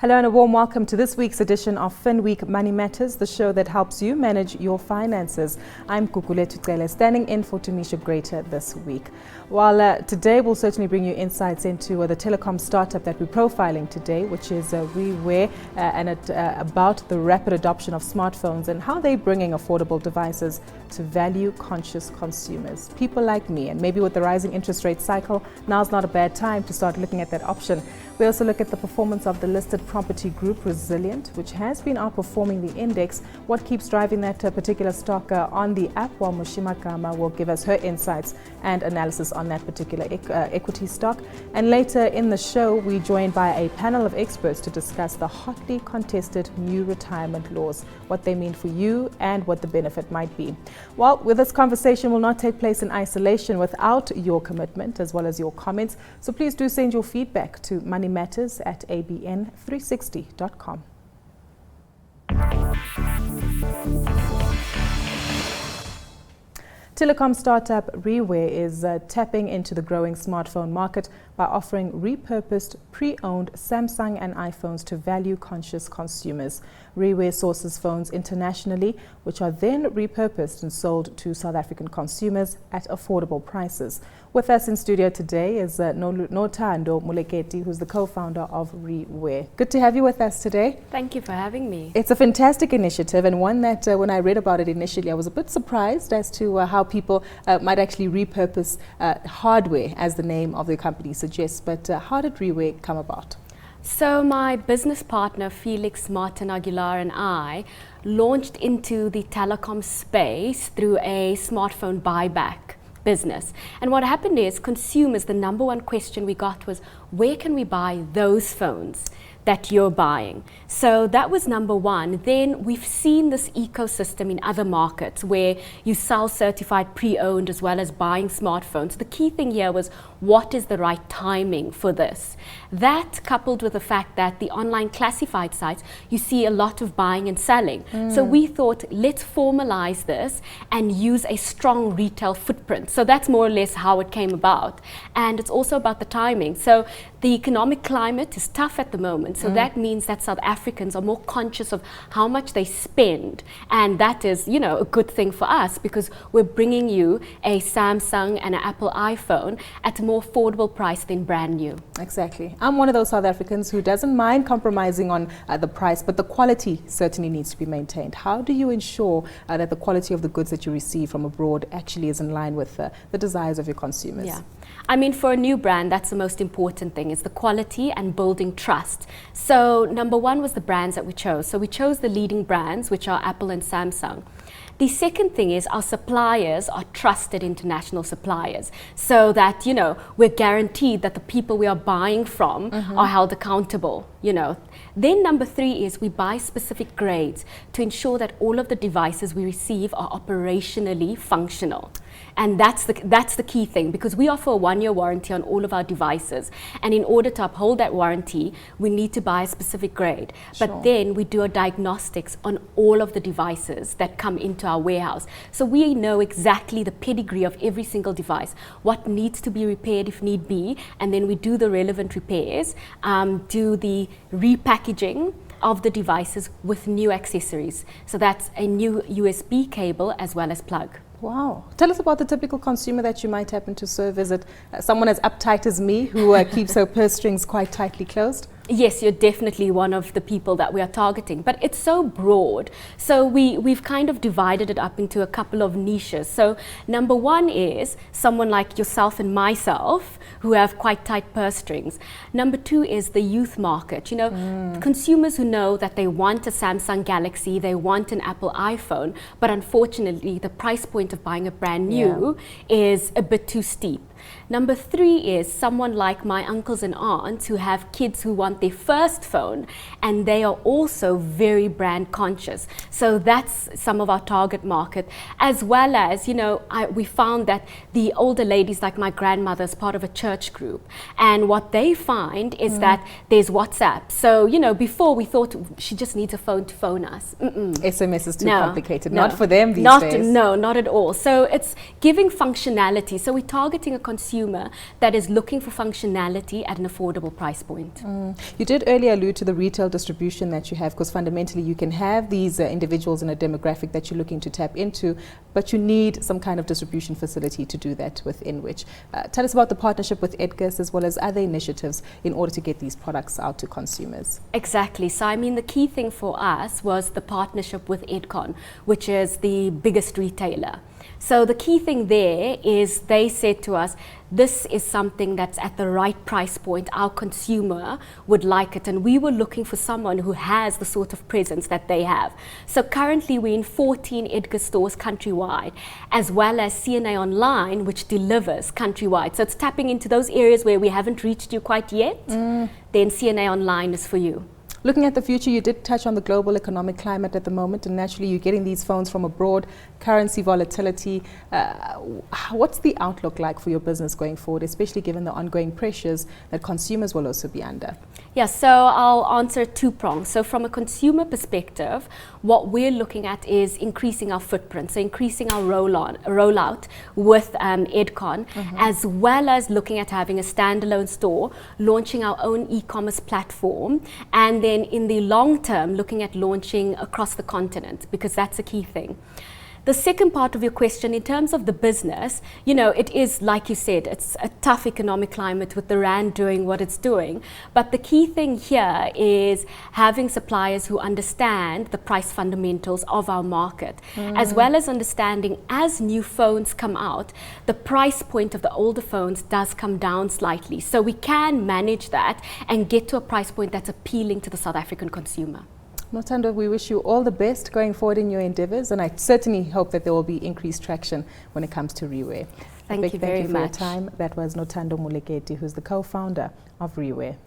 Hello and a warm welcome to this week's edition of Finweek Money Matters, the show that helps you manage your finances. I'm Kukuletu Tucele, standing in for Tumisha Greater this week. While today we'll certainly bring you insights into the Telecoms startup that we're profiling today, which is ReWare, and about the rapid adoption of smartphones and how they're bringing affordable devices to value-conscious consumers. People like me, and maybe with the rising interest rate cycle, now's not a bad time to start looking at that option. We also look at the performance of the listed property group Resilient, which has been outperforming the index. What keeps driving that particular stock on the app? While Mushima Kama will give us her insights and analysis on that particular equity stock. And later in the show, we're joined by a panel of experts to discuss the hotly contested new retirement laws, what they mean for you and what the benefit might be. Well, with this conversation will not take place in isolation without your commitment as well as your comments. So please do send your feedback to moneymatters@abn360.com. Telecom startup ReWare is tapping into the growing smartphone market by offering repurposed, pre-owned Samsung and iPhones to value-conscious consumers. ReWare sources phones internationally, which are then repurposed and sold to South African consumers at affordable prices. With us in studio today is Nothando Moleketi, who's the co-founder of ReWare. Good to have you with us today. Thank you for having me. It's a fantastic initiative, and one that when I read about it initially, I was a bit surprised as to how people might actually repurpose hardware, as the name of the company suggests. But how did ReWare come about? So my business partner, Felix Martin Aguilar, and I launched into the telecom space through a smartphone buyback business. And what happened is consumers, the number one question we got was, where can we buy those phones that you're buying? So that was number one. Then we've seen this ecosystem in other markets where you sell certified pre-owned as well as buying smartphones. The key thing here was, what is the right timing for this? That coupled with the fact that the online classified sites, you see a lot of buying and selling. So we thought, let's formalize this and use a strong retail footprint. So that's more or less how it came about. And it's also about the timing. So the economic climate is tough at the moment. So that means that South Africans are more conscious of how much they spend. And that is, you know, a good thing for us because we're bringing you a Samsung and an Apple iPhone at a more affordable price than brand new. Exactly. I'm one of those South Africans who doesn't mind compromising on the price, but the quality certainly needs to be maintained. How do you ensure that the quality of the goods that you receive from abroad actually is in line with the desires of your consumers? Yeah. I mean, for a new brand, that's the most important thing, is the quality and building trust. So number one was the brands that we chose. So we chose the leading brands, which are Apple and Samsung. The second thing is our suppliers are trusted international suppliers, so that, you know, we're guaranteed that the people we are buying from are held accountable, you know. Then number three is we buy specific grades to ensure that all of the devices we receive are operationally functional. And that's the key thing, because we offer a 1-year warranty on all of our devices. And in order to uphold that warranty, we need to buy a specific grade. Sure. But then we do a diagnostics on all of the devices that come into our warehouse. So we know exactly the pedigree of every single device, what needs to be repaired if need be, and then we do the relevant repairs, do the repackaging of the devices with new accessories. So that's a new USB cable as well as plug. Wow. Tell us about the typical consumer that you might happen to serve. Is it someone as uptight as me who keeps her purse strings quite tightly closed? Yes, you're definitely one of the people that we are targeting, but it's so broad. So we've kind of divided it up into a couple of niches. So number one is someone like yourself and myself who have quite tight purse strings. Number two is the youth market. You know, consumers who know that they want a Samsung Galaxy, they want an Apple iPhone, but unfortunately the price point of buying a brand new is a bit too steep. Number three is someone like my uncles and aunts who have kids who want their first phone, and they are also very brand conscious. So that's some of our target market, as well as, you know, we found that the older ladies like my grandmother is part of a church group, and what they find is that there's WhatsApp. So, you know, before we thought she just needs a phone to phone us. SMS is too complicated. Not for them these days. No, not at all. So it's giving functionality. So we're targeting a consumer that is looking for functionality at an affordable price point. You did earlier allude to the retail distribution that you have, because fundamentally you can have these individuals in a demographic that you're looking to tap into, but you need some kind of distribution facility to do that within which. Tell us about the partnership with Edgar's as well as other initiatives in order to get these products out to consumers. Exactly. So I mean, the key thing for us was the partnership with Edcon, which is the biggest retailer. So the key thing there is they said to us, this is something that's at the right price point. Our consumer would like it, and we were looking for someone who has the sort of presence that they have. So currently we're in 14 Edgar stores countrywide, as well as CNA Online, which delivers countrywide. So it's tapping into those areas where we haven't reached you quite yet. Then CNA Online is for you. Looking at the future, you did touch on the global economic climate at the moment, and naturally you're getting these phones from abroad, currency volatility. What's the outlook like for your business going forward, especially given the ongoing pressures that consumers will also be under? Yeah, so I'll answer two prongs. So from a consumer perspective, what we're looking at is increasing our footprint, so increasing our rollout with Edcon, as well as looking at having a standalone store, launching our own e-commerce platform, and then in the long term, looking at launching across the continent, because that's a key thing. The second part of your question, in terms of the business, you know, it is, like you said, it's a tough economic climate with the rand doing what it's doing. But the key thing here is having suppliers who understand the price fundamentals of our market, as well as understanding as new phones come out, the price point of the older phones does come down slightly. So we can manage that and get to a price point that's appealing to the South African consumer. Nothando, we wish you all the best going forward in your endeavors, and I certainly hope that there will be increased traction when it comes to ReWare. Thank you very much for your time. That was Nothando Moleketi, who's the co-founder of ReWare.